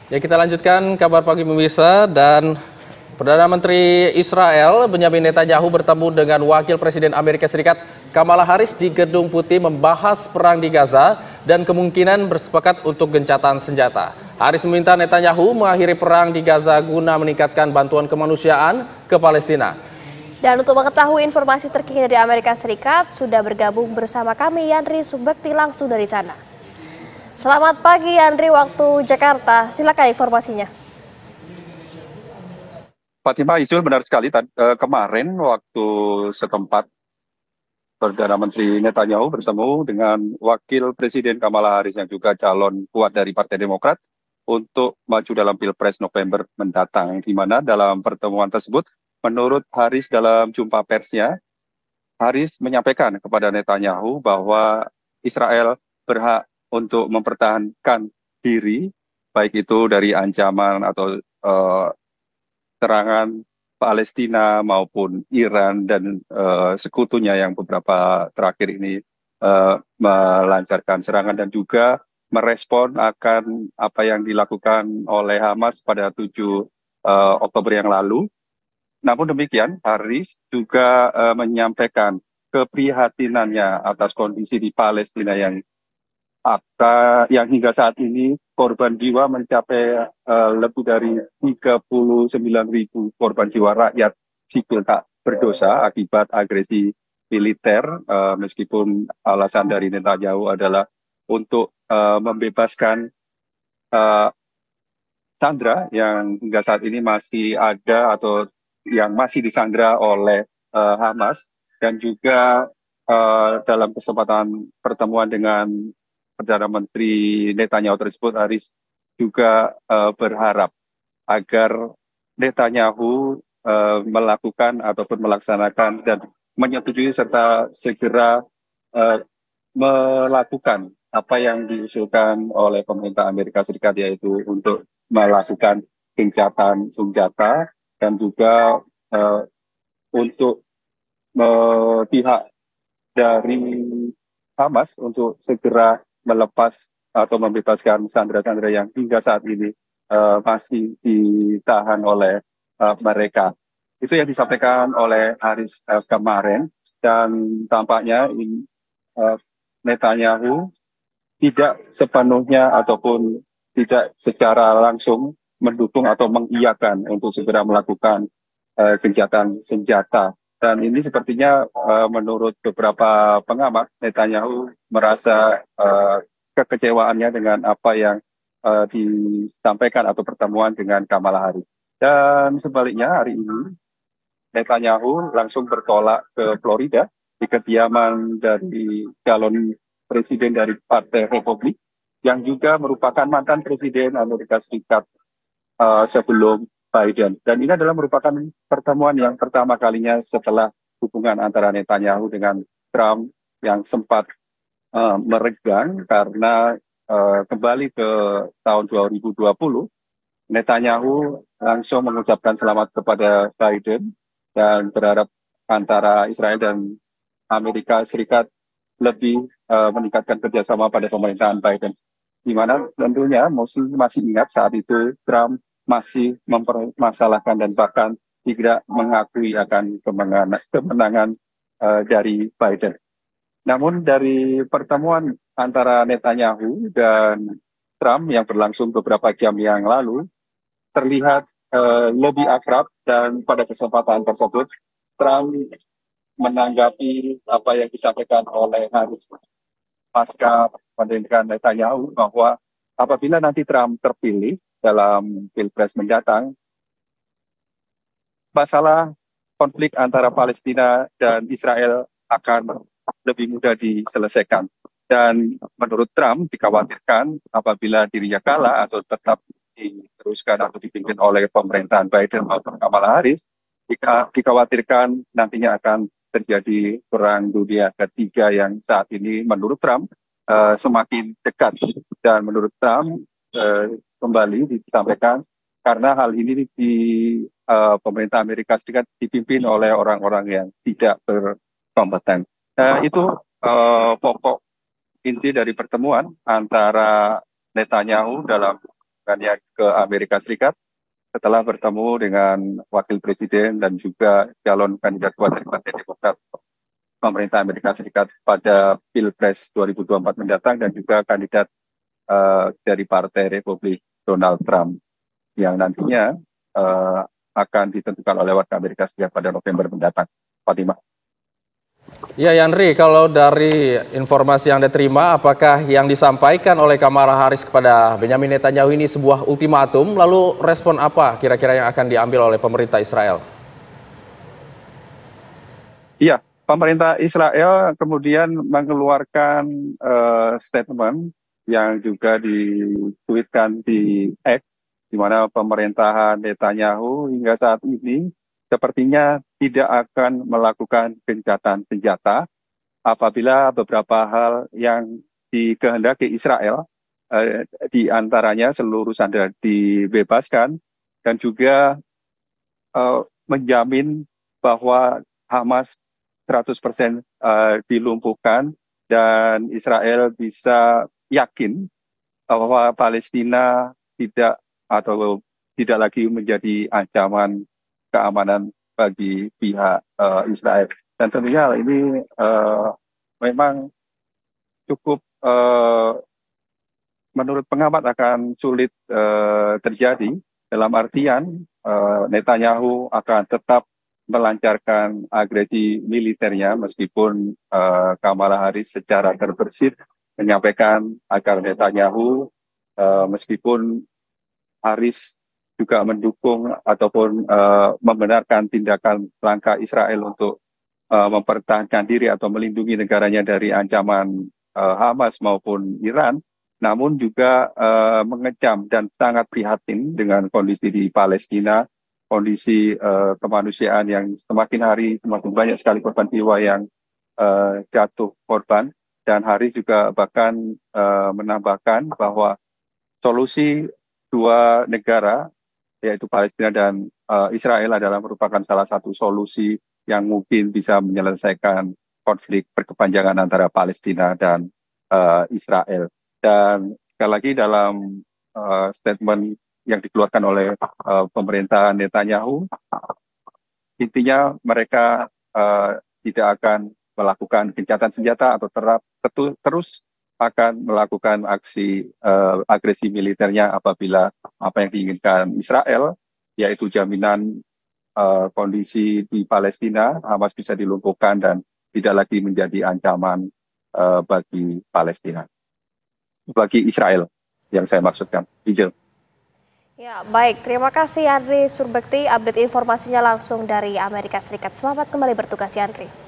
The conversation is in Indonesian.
Ya, kita lanjutkan kabar pagi pemirsa. Dan Perdana Menteri Israel Benyamin Netanyahu bertemu dengan Wakil Presiden Amerika Serikat Kamala Harris di Gedung Putih membahas perang di Gaza dan kemungkinan bersepakat untuk gencatan senjata. Harris meminta Netanyahu mengakhiri perang di Gaza guna meningkatkan bantuan kemanusiaan ke Palestina. Dan untuk mengetahui informasi terkini dari Amerika Serikat, sudah bergabung bersama kami Yandri Subekti langsung dari sana. Selamat pagi Yandri, waktu Jakarta. Silakan informasinya. Fatima, Isul, benar sekali. Kemarin waktu setempat Perdana Menteri Netanyahu bertemu dengan Wakil Presiden Kamala Harris yang juga calon kuat dari Partai Demokrat untuk maju dalam Pilpres November mendatang. Di mana dalam pertemuan tersebut, menurut Harris dalam jumpa persnya, Harris menyampaikan kepada Netanyahu bahwa Israel berhak untuk mempertahankan diri, baik itu dari ancaman atau serangan Palestina maupun Iran dan sekutunya yang beberapa terakhir ini melancarkan serangan dan juga merespon akan apa yang dilakukan oleh Hamas pada 7 Oktober yang lalu. Namun demikian, Harris juga menyampaikan keprihatinannya atas kondisi di Palestina yang hingga saat ini korban jiwa mencapai lebih dari 39.000 korban jiwa rakyat sipil tak berdosa akibat agresi militer, meskipun alasan dari Netanyahu adalah untuk membebaskan sandera yang hingga saat ini masih ada atau yang masih disandra oleh Hamas, dan juga dalam kesempatan pertemuan dengan Perdana Menteri Netanyahu tersebut, Harris juga berharap agar Netanyahu melakukan ataupun melaksanakan dan menyetujui serta segera melakukan apa yang diusulkan oleh pemerintah Amerika Serikat, yaitu untuk melakukan gencatan senjata dan juga untuk pihak dari Hamas untuk segera melepas atau membebaskan sandera-sandera yang hingga saat ini masih ditahan oleh mereka. Itu yang disampaikan oleh Harris kemarin, dan tampaknya Netanyahu tidak sepenuhnya ataupun tidak secara langsung mendukung atau mengiyakan untuk segera melakukan gencatan senjata. Dan ini sepertinya menurut beberapa pengamat, Netanyahu merasa kekecewaannya dengan apa yang disampaikan atau pertemuan dengan Kamala Harris. Dan sebaliknya hari ini Netanyahu langsung bertolak ke Florida di kediaman dari calon presiden dari Partai Republik yang juga merupakan mantan presiden Amerika Serikat sebelum Biden. Dan ini adalah merupakan pertemuan yang pertama kalinya setelah hubungan antara Netanyahu dengan Trump yang sempat meregang karena kembali ke tahun 2020, Netanyahu langsung mengucapkan selamat kepada Biden dan berharap antara Israel dan Amerika Serikat lebih meningkatkan kerjasama pada pemerintahan Biden. Di mana tentunya masih ingat saat itu Trump masih mempermasalahkan dan bahkan tidak mengakui akan kemenangan dari Biden. Namun dari pertemuan antara Netanyahu dan Trump yang berlangsung beberapa jam yang lalu, terlihat lebih akrab, dan pada kesempatan tersebut Trump menanggapi apa yang disampaikan oleh Harris pasca pemerintahan Netanyahu, bahwa apabila nanti Trump terpilih dalam Pilpres mendatang, masalah konflik antara Palestina dan Israel akan lebih mudah diselesaikan. Dan menurut Trump dikhawatirkan apabila dirinya kalah atau tetap diteruskan atau dipimpin oleh pemerintahan Biden maupun Kamala Harris, dikhawatirkan nantinya akan terjadi perang dunia ketiga yang saat ini menurut Trump semakin dekat. Dan menurut Trump kembali disampaikan karena hal ini di pemerintah Amerika Serikat dipimpin oleh orang-orang yang tidak berkompeten. Itu pokok inti dari pertemuan antara Netanyahu dalam kunjungannya ke Amerika Serikat setelah bertemu dengan Wakil Presiden dan juga calon kandidat kuat dari Partai Demokrat pemerintah Amerika Serikat pada Pilpres 2024 mendatang dan juga kandidat dari Partai Republik Donald Trump yang nantinya akan ditentukan oleh warga Amerika Serikat pada November mendatang. Fatimah. Ya Yandri, kalau dari informasi yang diterima, apakah yang disampaikan oleh Kamala Harris kepada Benyamin Netanyahu ini sebuah ultimatum? Lalu respon apa kira-kira yang akan diambil oleh pemerintah Israel? Iya, pemerintah Israel kemudian mengeluarkan statement yang juga dituitkan di X, di mana pemerintahan Netanyahu hingga saat ini sepertinya tidak akan melakukan gencatan senjata apabila beberapa hal yang dikehendaki Israel, di antaranya seluruh sandera dibebaskan dan juga menjamin bahwa Hamas 100% dilumpuhkan dan Israel bisa yakin bahwa Palestina tidak lagi menjadi ancaman keamanan bagi pihak Israel. Dan tentunya hal ini memang cukup menurut pengamat akan sulit terjadi dalam artian Netanyahu akan tetap melancarkan agresi militernya meskipun Kamala Harris secara terbersih menyampaikan agar Netanyahu meskipun Harris juga mendukung ataupun membenarkan tindakan langkah Israel untuk mempertahankan diri atau melindungi negaranya dari ancaman Hamas maupun Iran, namun juga mengecam dan sangat prihatin dengan kondisi di Palestina, kondisi kemanusiaan yang semakin hari semakin banyak sekali korban jiwa yang jatuh korban, dan Harris juga bahkan menambahkan bahwa solusi dua negara yaitu Palestina dan Israel adalah merupakan salah satu solusi yang mungkin bisa menyelesaikan konflik berkepanjangan antara Palestina dan Israel. Dan sekali lagi dalam statement yang dikeluarkan oleh pemerintahan Netanyahu, intinya mereka tidak akan melakukan gencatan senjata atau terus akan melakukan aksi agresi militernya apabila apa yang diinginkan Israel, yaitu jaminan kondisi di Palestina, Hamas bisa dilumpuhkan dan tidak lagi menjadi ancaman bagi Palestina, bagi Israel yang saya maksudkan. Ijel. Ya, baik. Terima kasih Yandri Surbekti, update informasinya langsung dari Amerika Serikat. Selamat kembali bertugas Yandri.